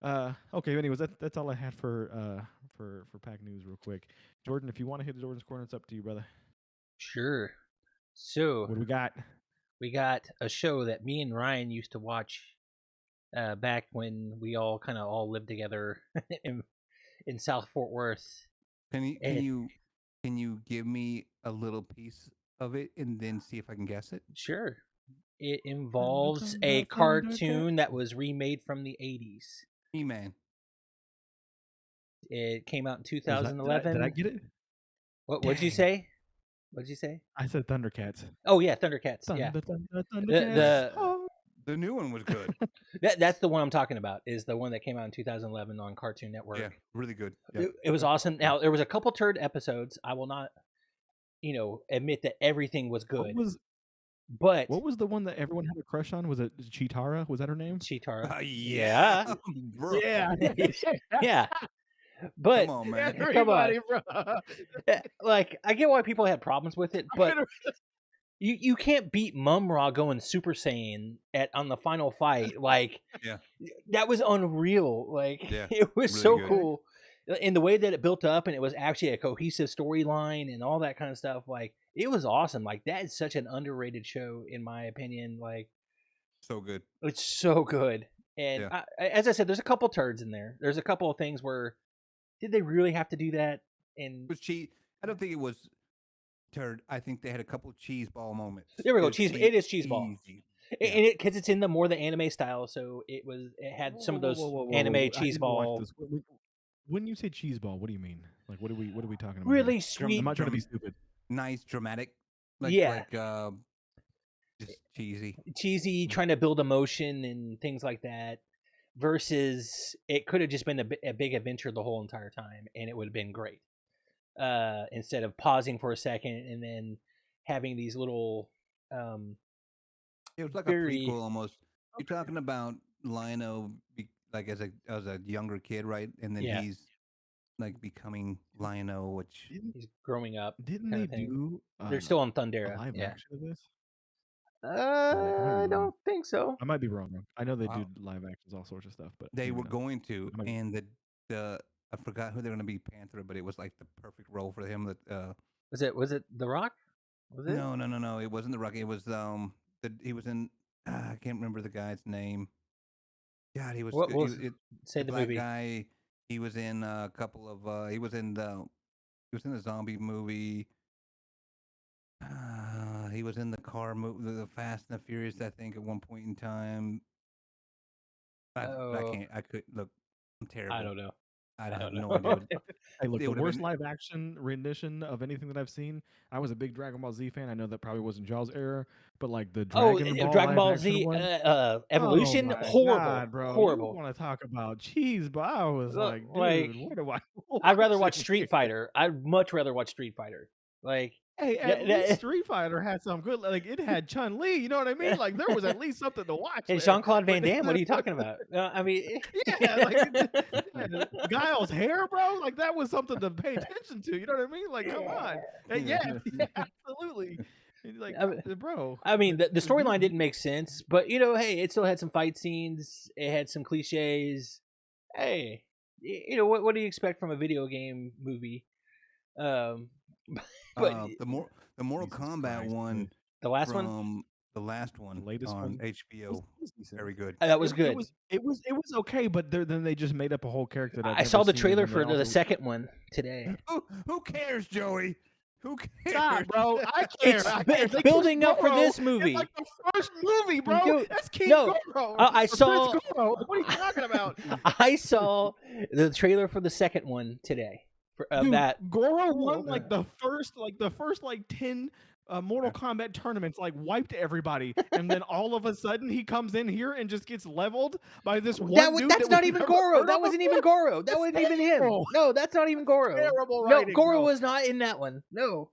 Okay. Anyways, that's all I had for Pack News, real quick. Jordan, if you want to hit Jordan's corner, it's up to you, brother. Sure. So What do we got? we got a show that me and Ryan used to watch back when we all kind of all lived together in South Fort Worth. Can Eh. you give me a little piece of it and then see if I can guess it? Sure. It involves Thunder, a Thundercat. cartoon that was remade from the 80s. He-Man. It came out in Was that- 2011. Did I get it? What'd you Dang. say? What'd you say? I said Thundercats. Oh yeah, Thundercats. Yeah. Thundercats. Oh. The new one was good. That's the one I'm talking about. Is the one that came out in 2011 on Cartoon Network. Yeah, really good. Yeah. It was awesome. Now there was a couple turd episodes. I will not, admit that everything was good. But What was the one that everyone had a crush on? Was it Chitara? Was that her name? Chitara, Yeah. Bro. yeah. But Come on, man. Everybody, bro. like, I get why people had problems with it, but you can't beat Mum-Ra going Super Saiyan on the final fight. Like, Yeah. that was unreal. Like, Yeah, it was really so good. cool. And the way that it built up, and it was actually a cohesive storyline and all that kind of stuff. Like, it was awesome. Like, that is such an underrated show, in my opinion. Like, So good. it's so good. And Yeah. as I said, there's a couple turds in there. There's a couple of things where, did they really have to do that? And It was cheese. I don't think it was turd. I think they had a couple cheese ball moments. There we go, was it is cheese ball. cheesy. and it because it's in more the anime style, so it had some of those anime I cheese didn't watch ball, this. When you say cheese ball, what do you mean? Like, what are we talking about? really here? sweet, I'm not trying to be stupid. Nice, dramatic. Yeah. Just cheesy. cheesy, trying to build emotion and things like that. Versus, it could have just been a big adventure the whole entire time, and it would have been great. Instead of pausing for a second and then having these little, It was like very- a prequel almost. You're talking about Lionel, like as a younger kid, right? And then Yeah. he's like becoming Lionel, which he's growing up. Didn't kinda they thing. do? They're still on a Thundera. live Yeah. action of this. I don't think so. I might be wrong. I know they Wow. do live actions, all sorts of stuff, but they maybe were not. going to, I might- and the I forgot who they're going to be Panther, but it was like the perfect role for him. That Was it The Rock? Was it? no, it wasn't the Rock. It was he was in I can't remember the guy's name. God, he was What good. was say The the black movie? guy. He was in a couple of. He was in the zombie movie. He was in the car movie, the Fast and the Furious. I think at one point in time. But I Oh, can't. I could look. I'm I terrible. don't know. I I have don't no idea. know. Hey, look, It the would have worst been. live action rendition of anything that I've seen. I was a big Dragon Ball Z fan. I know that probably wasn't Jaws era, but like the Oh, Dragon Ball Dragon live Ball action Z one. Oh Evolution, my horrible, god, bro! You horrible. want to talk about cheese? But I was like, Like, dude, what am I I'd rather watch watching Street here? Fighter. I'd much rather watch Street Fighter. Like, Hey, at least Street Fighter had some good. Like it had Chun Li. You know what I mean? Like there was at least something to watch and there. Jean Claude Van But Damme. What are you talking about? I mean, yeah, like yeah, Guile's hair, bro. Like that was something to pay attention to. You know what I mean? Like, come on. Yeah, absolutely. Like, I mean- bro. I mean, the these- storyline didn't make sense, but hey, it still had some fight scenes. It had some cliches. Hey, what do you expect from a video game movie? But The Mortal Jesus Kombat Christ, one dude. the last one, from the last one latest on one HBO. was decent. Very good. that was good. It was okay, but then they just made up a whole character. That I've I saw never the seen, trailer and then for they the also- second one today. Who cares, Joey? Who cares? Stop, bro. I care. It's, I care. it's Like, building up for Goro this is movie. like the first movie, bro. Dude, That's King no, Goro. I or Prince saw- Goro. What are you talking about? I saw the trailer for the second one today. For Dude, that, Goro won like the first 10 Mortal Kombat tournaments, like wiped everybody, and then all of a sudden he comes in here and just gets leveled by this one dude. that's not we've even never Goro. heard That of wasn't before? even Goro. That That's wasn't even him. terrible. No, that's not even Goro. Terrible No, writing, Goro bro. was not in that one. No,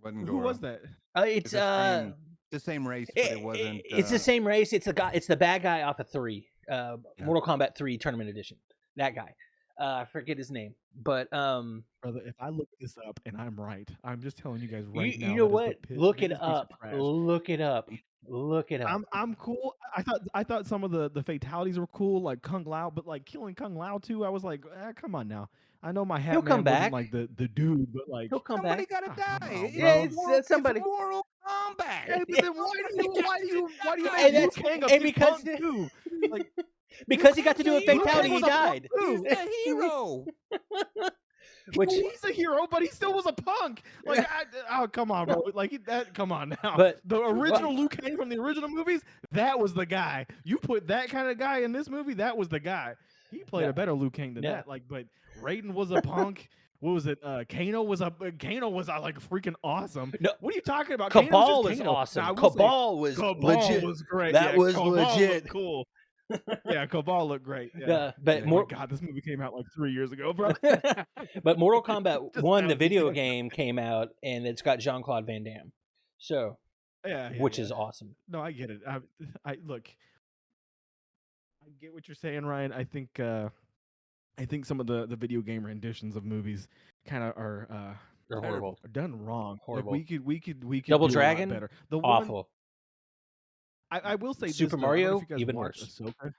Wasn't Who Goro. was that? it's the same race, but it wasn't. It's the same race. It's the bad guy off of 3, Mortal Kombat 3 Tournament Edition. That guy. I forget his name, but Brother, if I look this up and I'm right, I'm just telling you guys right now. you know that is what? the Look it biggest piece of up. trash. Look it up. Look it up. I'm cool. I thought some of the fatalities were cool, like Kung Lao, but like killing Kung Lao too, I was like, come on now. I know my hat He'll man come wasn't back. like the dude, but like He'll come Somebody back. gotta Ah, come die. on, Yeah, bro. it's somebody. It's Mortal Kombat. Hey, but then why do you And make Liu that's- Kang a and big because- punk too? Like Because he got to do a Liu Kang fatality, he was a punk died. too. He's the hero. Which he's a hero, but he still was a punk. Like, oh come on, bro. Like come on now. But- the original Liu Kang from the original movies, that was the guy. You put that kind of guy in this movie, that was the guy. He played Yeah. a better Liu Kang than Yeah. that. Like, but Raiden was a punk. What was it? Kano was like freaking awesome. No, What are you talking about? Cabal Kano's was just Kano. awesome. Now, I will say, Cabal was Cabal legit. was great. That Yeah, was Cabal legit. looked cool. Yeah, Cabal looked great. Yeah. But Oh more, my God, this movie came out like 3 years ago, bro. but Mortal Kombat Just 1, the now. video game, came out, and it's got Jean Claude Van Damme, so Yeah, which yeah. is awesome. No, I get it. I look. I get what you're saying, Ryan. I think some of the video game renditions of movies kind of are They're horrible. are done wrong. Like, Horrible. we could Double do Dragon? a lot better. The one Awful. I will say Super this, though, I don't know Mario, if you guys even watched worse. Ahsoka.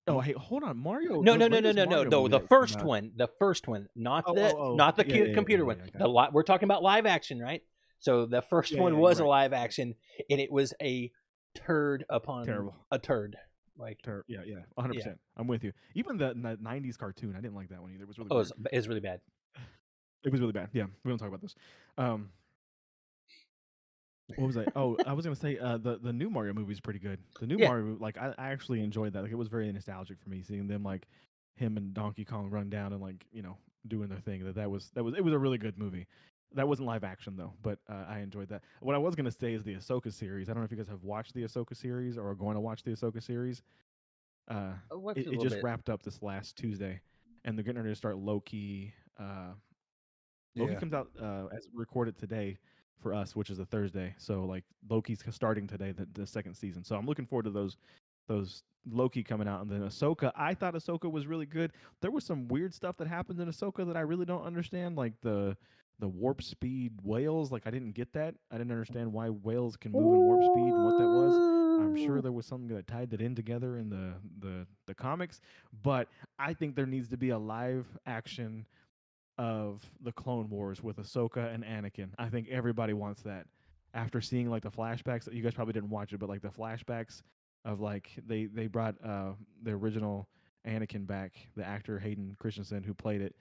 Oh, hey, hold on, Mario. No, the no, no, no, latest no, no, Mario no. movie The that came first out- one, not Oh, the oh, oh. not the Yeah, yeah, computer yeah, one. yeah, The we're talking about live action, right? So the first Yeah, one yeah, was you're a right. live action, and it was a turd upon Terrible. a turd. Like Yeah, 100%. I'm with you. Even the 90s cartoon, I didn't like that one either. It was really weird. it was really bad. It was really bad. Yeah, we don't talk about this. What was I? Oh, I was gonna say the new Mario movie is pretty good. The new Yeah. Mario, like I actually enjoyed that. Like it was very nostalgic for me seeing them like him and Donkey Kong run down and like doing their thing. It was a really good movie. That wasn't live action though, but I enjoyed that. What I was gonna say is the Ahsoka series. I don't know if you guys have watched the Ahsoka series or are going to watch the Ahsoka series. It just wrapped up this last Tuesday, and they're getting ready to start Loki. Loki Yeah. comes out as recorded today for us, which is a Thursday. So like Loki's starting today, the second season. So I'm looking forward to those Loki coming out, and then Ahsoka. I thought Ahsoka was really good. There was some weird stuff that happened in Ahsoka that I really don't understand, like the warp speed whales. Like I didn't get that. I didn't understand why whales can move in warp speed and what that was. I'm sure there was something that tied that in together in the comics, but I think there needs to be a live action of the Clone Wars with Ahsoka and Anakin. I think everybody wants that. After seeing like the flashbacks, you guys probably didn't watch it, but like the flashbacks of like they brought the original Anakin back, the actor Hayden Christensen who played it,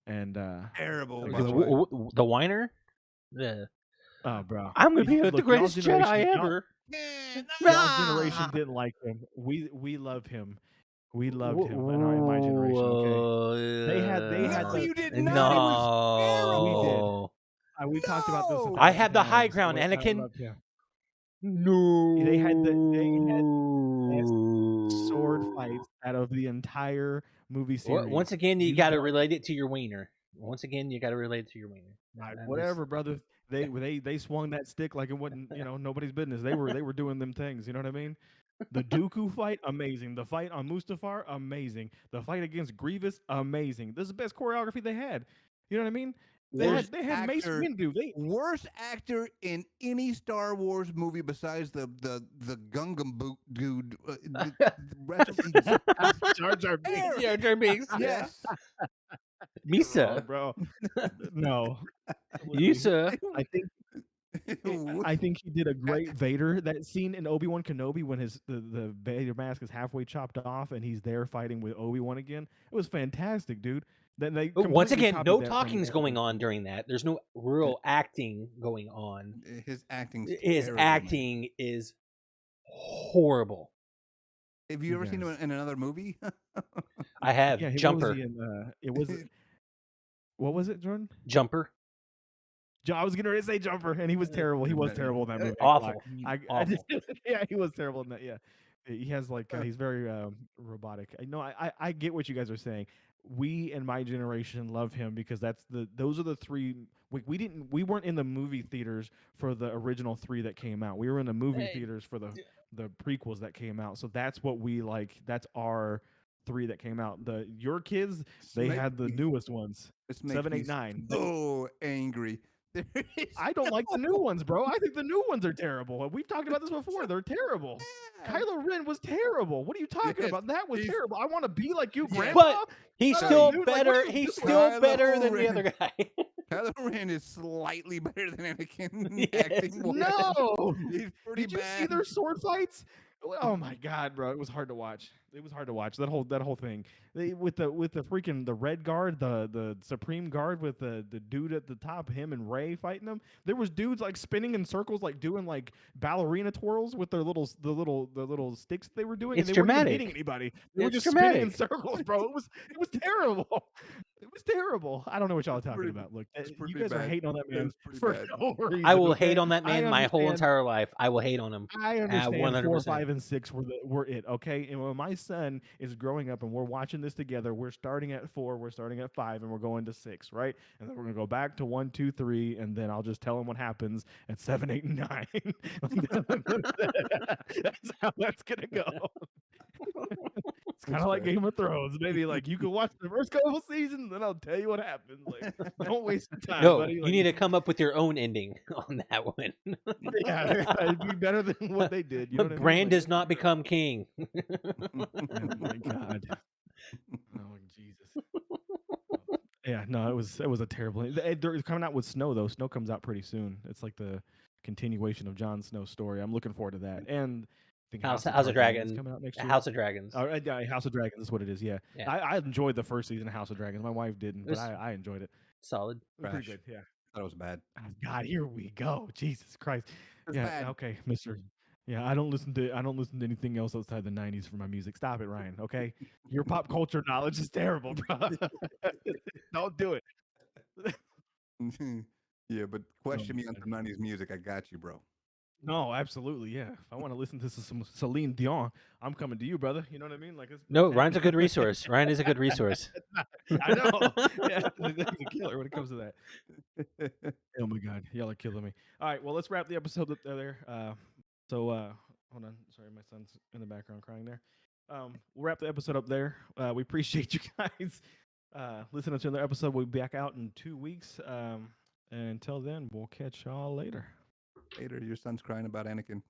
and Terrible, That by was the good way. The whiner. The bro, I'm gonna be the look, y'all's greatest generation, Jedi ever. y'all's generation Ah! didn't like him. We love him. We loved him in my generation. Okay, they had No, the you did and not. He was we did. terrible. We've talked about this a No. I thousand have the high times. ground, I Anakin. loved him. No. They had the best sword fights out of the entire movie series. Once again, you You got to don't- relate it to your wiener. Once again, you got to relate it to your wiener. whatever, brother. They swung that stick like it wasn't nobody's business. They were doing them things. You know what I mean? The Dooku fight, amazing. The fight on Mustafar, amazing. The fight against Grievous, amazing. This is the best choreography they had. You know what I mean? They Worst had Mace actor- Windu. Worst actor in any Star Wars movie besides the Gungam boot dude. The rest of Jar Jar Binks. Jar Jar Binks. yes. Wrong, Misa. bro. No. Yusa. I think he did a great Vader. That scene in Obi-Wan Kenobi when the Vader mask is halfway chopped off and he's there fighting with Obi-Wan again. It was fantastic, dude. Then they Once completely again, copied no that from talking's going Anakin. on during that. There's no real acting going on. His acting. His acting is horrible. Have you ever seen him Yes. in another movie? I have Yeah, Jumper. It was what was it, Jordan? Jumper. I was gonna say Jumper, and he was terrible. He was terrible in that movie. Awful. Awful. Yeah, he was terrible in that. Yeah, he has like he's very robotic. I know. I get what you guys are saying. We in my generation love him because those are the three. We weren't in the movie theaters for the original three that came out. We were in the movie theaters for the prequels that came out. So that's what we like. That's our three that came out. Your kids, they had the newest ones. This makes 7, me 8, 9. so angry. There is I don't like the new ones, bro. I think the new ones are terrible. We've talked about this before. They're terrible. bad. Kylo Ren was terrible. What are you talking Yes, about? That was he's- terrible. I want to be like you, Yeah. Grandpa. He's Shut up, still dude. Like, what better. are you He's doing? still Kylo better than the Ren. other guy. Kylo Ren is slightly better than Anakin Yes. acting. No. He's pretty Did you bad. see their sword fights? Oh my god, bro! It was hard to watch. It was hard to watch that whole thing. With the freaking the red guard, the supreme guard with the dude at the top, him and Rey fighting them. There was dudes like spinning in circles, like doing like ballerina twirls with their little sticks they were doing. It's and they weren't even dramatic. hitting anybody. They were It's just spinning in dramatic. circles, bro. It was terrible. It was terrible. I don't know what y'all are talking pretty- about. Look, it's you pretty guys are bad. hating on that It man was pretty for bad. no reason. I will okay? hate on that man my whole understand- entire life. I will hate on him. I understand 4, 100%. 5, and 6 were it, okay? And when my son is growing up and we're watching this together, we're starting at 4, we're starting at 5, and we're going to 6, right? And then we're gonna go back to 1, 2, 3, and then I'll just tell him what happens at 7, 8, and 9. That's how that's gonna go. It's kind of like Game of Thrones, maybe. Like you can watch the first couple seasons, then I'll tell you what happens. Like, don't waste your time, No, buddy. you Like, need to come up with your own ending on that one. yeah, it'd be better than what they did. You know what I mean? Bran Like, does not become king. Oh my god. Oh Jesus. Yeah, no, it was a terrible. They're coming out with Snow though. Snow comes out pretty soon. It's like the continuation of Jon Snow's story. I'm looking forward to that. And I think House of Targaryen Dragon. is coming out next year. House of Dragons. Yeah, House of Dragons is what it is. Yeah, Yeah. I enjoyed the first season of House of Dragons. My wife didn't, but was- I enjoyed it. Solid. It was pretty Trash. good. Yeah. Thought it was bad. Oh, God, here we go. Jesus Christ. It's Yeah. bad. Okay, Mister. Yeah, I don't listen to anything else outside the '90s for my music. Stop it, Ryan. Okay, your pop culture knowledge is terrible, bro. Don't do it. Yeah, but question me on God. some 90s music. I got you, bro. No, absolutely, yeah. If I want to listen to some Celine Dion, I'm coming to you, brother. You know what I mean? Like, No, Ryan's a good resource. Ryan is a good resource. I know. Yeah, he's a killer when it comes to that. Oh my God, y'all are killing me. All right, well, let's wrap the episode up there. Hold on. Sorry, my son's in the background crying there. We'll wrap the episode up there. We appreciate you guys listening to another episode. We'll be back out in 2 weeks. And until then, we'll catch y'all later. Later, your son's crying about Anakin.